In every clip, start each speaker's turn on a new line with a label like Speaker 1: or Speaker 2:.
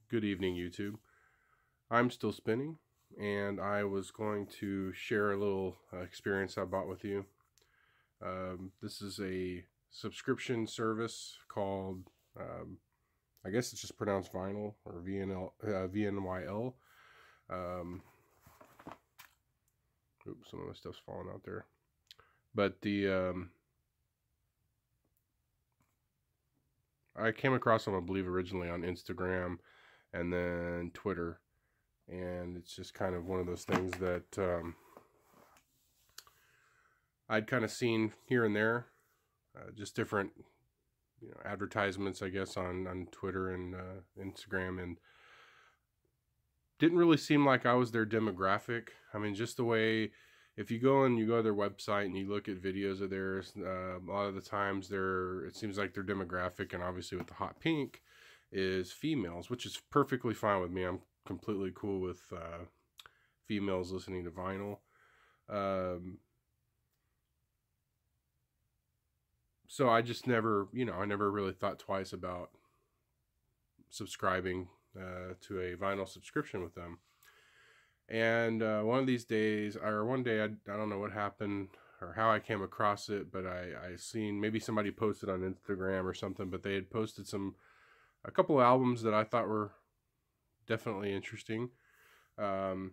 Speaker 1: Good evening, YouTube. I'm still spinning, and I was going to share a little experience I bought with you. This is a subscription service called, I guess it's just pronounced Vinyl or VNYL. Um, Oops, some of my stuff's falling out there. But I came across them, I believe, originally on Instagram and then Twitter. And it's just kind of one of those things that I'd kind of seen here and there, just different, advertisements, I guess, on Twitter and Instagram, and didn't really seem like I was their demographic. I mean, just the way, if you go to their website and you look at videos of theirs, a lot of the times it seems like their demographic, and obviously with the hot pink, is females, which is perfectly fine with me. I'm completely cool with females listening to vinyl. So I just never, I never really thought twice about subscribing to a vinyl subscription with them. And one of these days, or one day, I don't know what happened or how I came across it, but I seen maybe somebody posted on Instagram or something, but they had posted a couple of albums that I thought were definitely interesting, and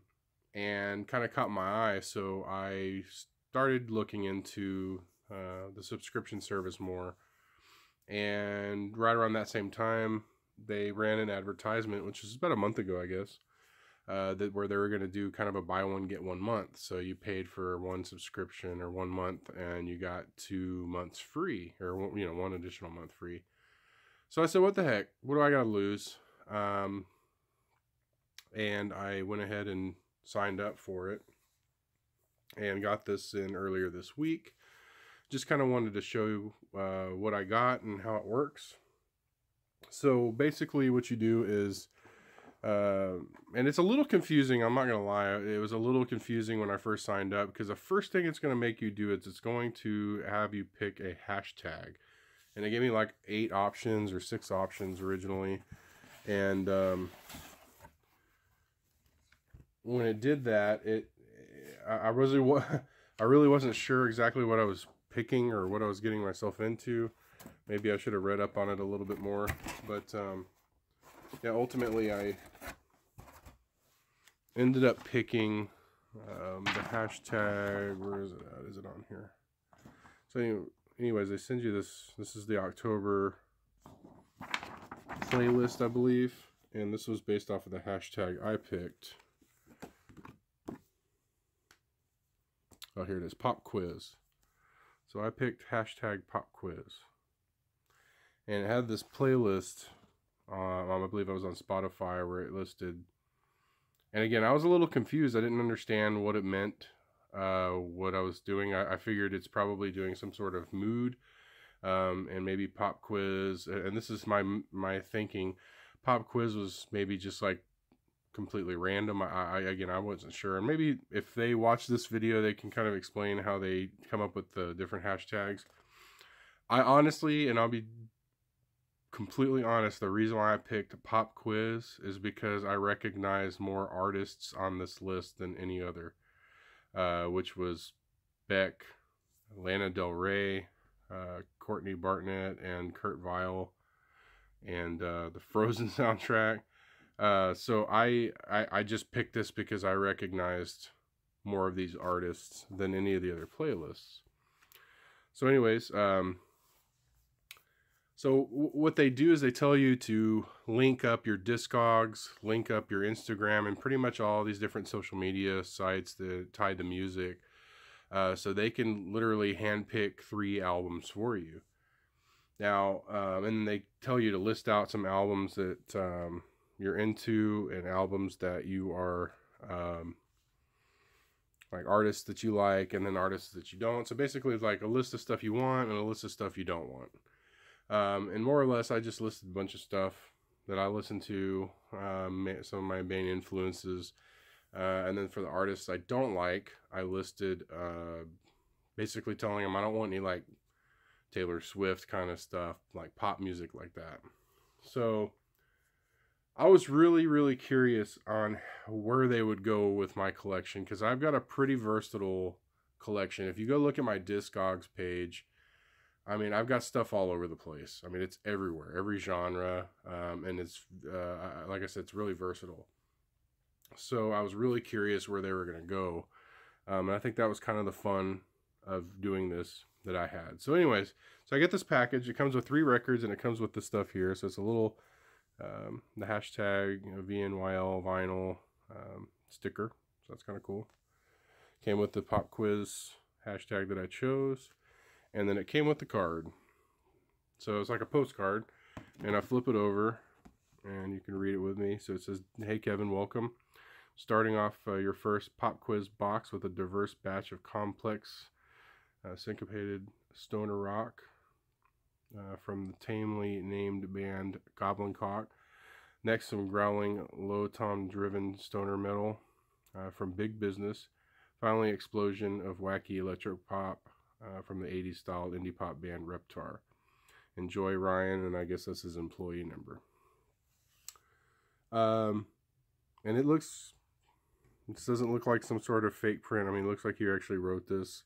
Speaker 1: kind of caught my eye. So I started looking into the subscription service more. And right around that same time, they ran an advertisement, which was about a month ago, I guess, where they were going to do kind of a buy one get 1 month. So you paid for one subscription or 1 month, and you got 2 months free, or one additional month free. So I said, what the heck? What do I got to lose? And I went ahead and signed up for it, and got this in earlier this week. Just kind of wanted to show you what I got and how it works. So basically what you do is, and it's a little confusing, I'm not going to lie. It was a little confusing when I first signed up, because the first thing it's going to make you do is it's going to have you pick a hashtag. And it gave me like 8 options or 6 options originally. And when it did that, I really wasn't sure exactly what I was picking or what I was getting myself into. Maybe I should have read up on it a little bit more, but yeah, ultimately I ended up picking the hashtag. Where is it at? Is it on here? So anyways, they send you this. This is the October playlist, I believe, and this was based off of the hashtag I picked. Oh, here it is, pop quiz. So I picked hashtag pop quiz, and it had this playlist. I believe I was on Spotify, where it listed. And again, I was a little confused. I didn't understand what it meant, what I was doing. I figured it's probably doing some sort of mood, and maybe pop quiz. And this is my thinking. Pop quiz was maybe just like completely random. Again, I wasn't sure. And maybe if they watch this video, they can kind of explain how they come up with the different hashtags. I honestly, and I'll be completely honest, the reason why I picked pop quiz is because I recognize more artists on this list than any other, which was Beck, Lana Del Rey, Courtney Barnett, and Kurt Vile, and the Frozen soundtrack. So I just picked this because I recognized more of these artists than any of the other playlists. So anyways, so what they do is they tell you to link up your Discogs, link up your Instagram, and pretty much all these different social media sites that tied to music. So they can literally handpick 3 albums for you. Now, and they tell you to list out some albums that you're into, and albums that you are like artists that you like, and then artists that you don't. So basically it's like a list of stuff you want and a list of stuff you don't want. And more or less I just listed a bunch of stuff that I listen to, some of my main influences, and then for the artists I don't like, I listed basically telling them I don't want any like Taylor Swift kind of stuff, like pop music like that. So I was really curious on where they would go with my collection, because I've got a pretty versatile collection. If you go look at my Discogs page, I mean, I've got stuff all over the place. I mean, it's everywhere, every genre, and it's like I said, it's really versatile. So I was really curious where they were going to go, and I think that was kind of the fun of doing this that I had. So anyways, so I get this package. It comes with 3 records, and it comes with the stuff here. So it's a little the hashtag VNYL vinyl sticker. So that's kind of cool. Came with the pop quiz hashtag that I chose, and then it came with the card. So it's like a postcard, and I flip it over, and you can read it with me. So it says, "Hey Kevin, welcome. Starting off your first pop quiz box with a diverse batch of complex syncopated stoner rock from the tamely named band Goblin Cock. Next, some growling, low-tom driven stoner metal from Big Business. Finally, explosion of wacky electro pop from the 80s style indie pop band Reptar. Enjoy, Ryan," and I guess that's his employee number. And this doesn't look like some sort of fake print. I mean, it looks like he actually wrote this.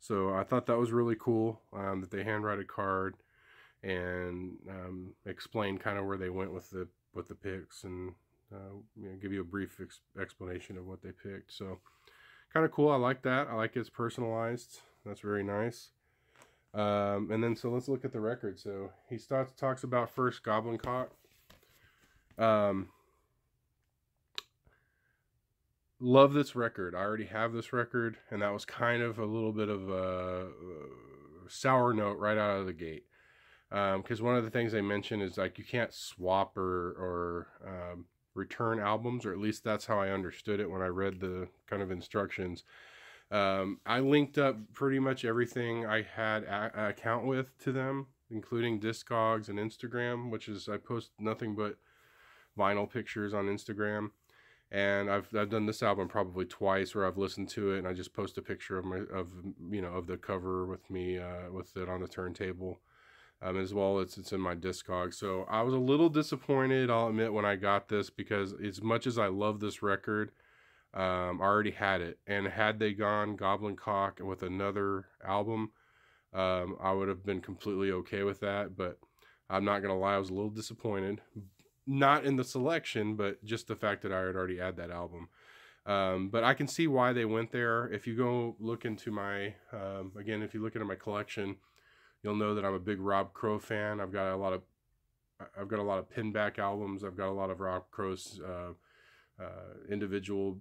Speaker 1: So I thought that was really cool that they handwrite a card and explain kind of where they went with the picks, and give you a brief explanation of what they picked. So kind of cool. I like that. I like it's personalized. That's very nice. And then so let's look at the record. So he talks about first Goblin Cock. Love this record. I already have this record, and that was kind of a little bit of a sour note right out of the gate. Because one of the things they mentioned is like you can't swap or return albums, or at least that's how I understood it when I read the kind of instructions. I linked up pretty much everything I had an account with to them, including Discogs and Instagram, which is I post nothing but vinyl pictures on Instagram. And I've done this album probably twice, where I've listened to it and I just post a picture of the cover with me with it on the turntable. As well as it's in my Discog. So I was a little disappointed, I'll admit, when I got this, because as much as I love this record, I already had it. And had they gone Goblin Cock with another album, I would have been completely okay with that. But I'm not going to lie, I was a little disappointed. Not in the selection, but just the fact that I had already had that album. But I can see why they went there. If you go look into my, again, if you look into my collection, you'll know that I'm a big Rob Crow fan. I've got a lot of Pinback albums. I've got a lot of Rob Crow's individual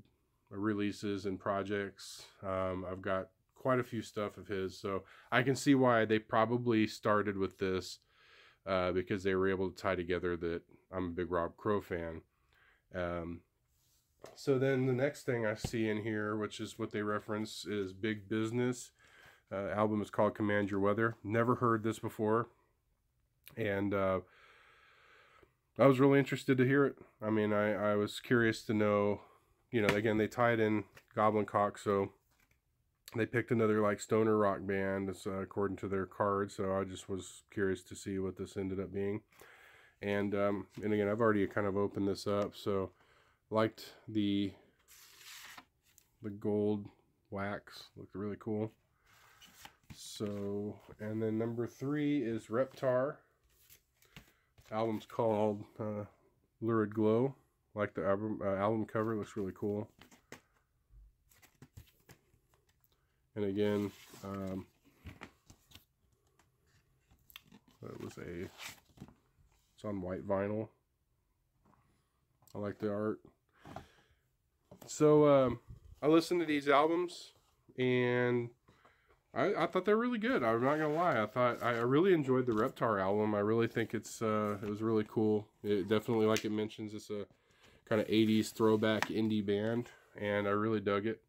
Speaker 1: releases and projects. I've got quite a few stuff of his, so I can see why they probably started with this, because they were able to tie together that I'm a big Rob Crow fan. So then the next thing I see in here, which is what they reference, is Big Business. Album is called Command Your Weather. Never heard this before, and I was really interested to hear it. I mean, I was curious to know, again, they tied in Goblin Cock, so they picked another like stoner rock band, according to their card. So I just was curious to see what this ended up being. And again, I've already kind of opened this up, so liked the gold wax, looked really cool. So, and then number 3 is Reptar. Album's called Lurid Glow. Like the album cover, looks really cool. And again, it's on white vinyl. I like the art. So I listened to these albums, and I thought they're really good. I'm not gonna lie. I really enjoyed the Reptar album. I really think it was really cool. It definitely, like it mentions, it's a kind of 80s throwback indie band, and I really dug it.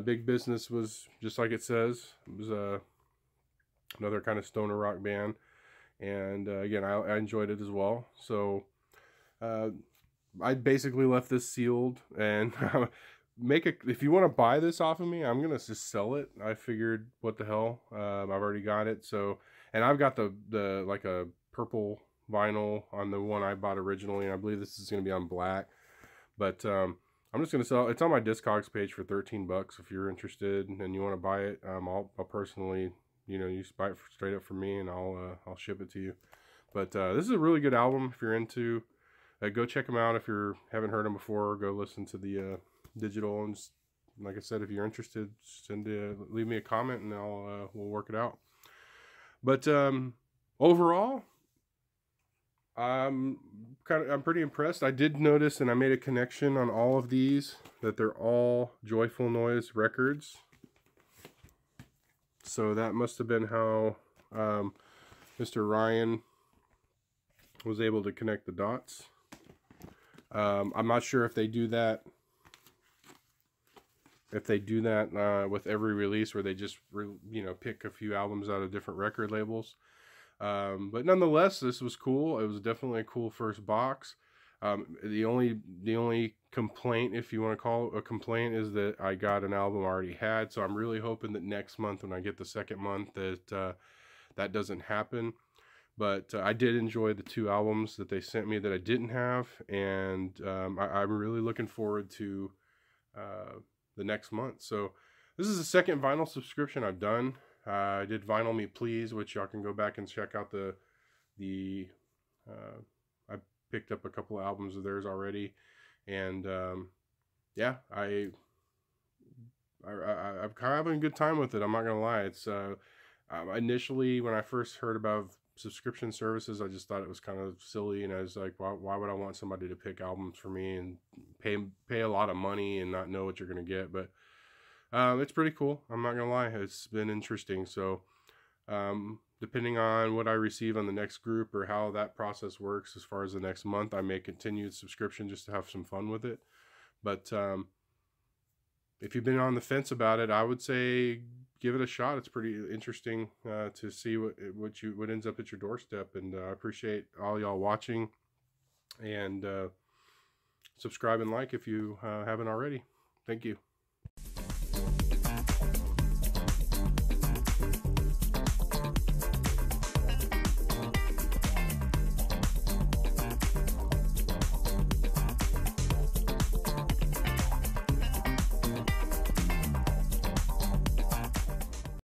Speaker 1: Big Business was just like it says. It was another kind of stoner rock band, and again, I enjoyed it as well. So I basically left this sealed, and if you want to buy this off of me, I'm gonna just sell it. I figured, what the hell, I've already got it. So, and I've got the like a purple vinyl on the one I bought originally, and I believe this is going to be on black. But I'm just going to sell. It's on my Discogs page for $13 if you're interested and you want to buy it. I'll personally, you just buy it straight up from me, and I'll ship it to you. But this is a really good album if you're into. Go check them out if you haven't heard them before. Go listen to the digital, and just, like I said, if you're interested, leave me a comment and we'll work it out. But overall, I'm pretty impressed. I did notice, and I made a connection on all of these, that they're all Joyful Noise records. So that must have been how Mr. Ryan was able to connect the dots. I'm not sure if they do that. With every release, where they just pick a few albums out of different record labels. But nonetheless, this was cool. It was definitely a cool first box. The only complaint, if you want to call it a complaint, is that I got an album I already had. So I'm really hoping that next month, when I get the second month, that that doesn't happen. But I did enjoy the 2 albums that they sent me that I didn't have, and I'm really looking forward to the next month. So this is the second vinyl subscription I've done. I did Vinyl Me Please, which y'all can go back and check out I picked up a couple of albums of theirs already, and yeah, I'm kind of having a good time with it. I'm not gonna lie. It's initially, when I first heard about subscription services, I just thought it was kind of silly, and I was like, why would I want somebody to pick albums for me and pay a lot of money and not know what you're gonna get? But it's pretty cool. I'm not gonna lie, it's been interesting. So depending on what I receive on the next group, or how that process works as far as the next month, I may continue the subscription just to have some fun with it. But if you've been on the fence about it, I would say give it a shot. It's pretty interesting to see what ends up at your doorstep. And I appreciate all y'all watching, and subscribe and like if you haven't already. Thank you.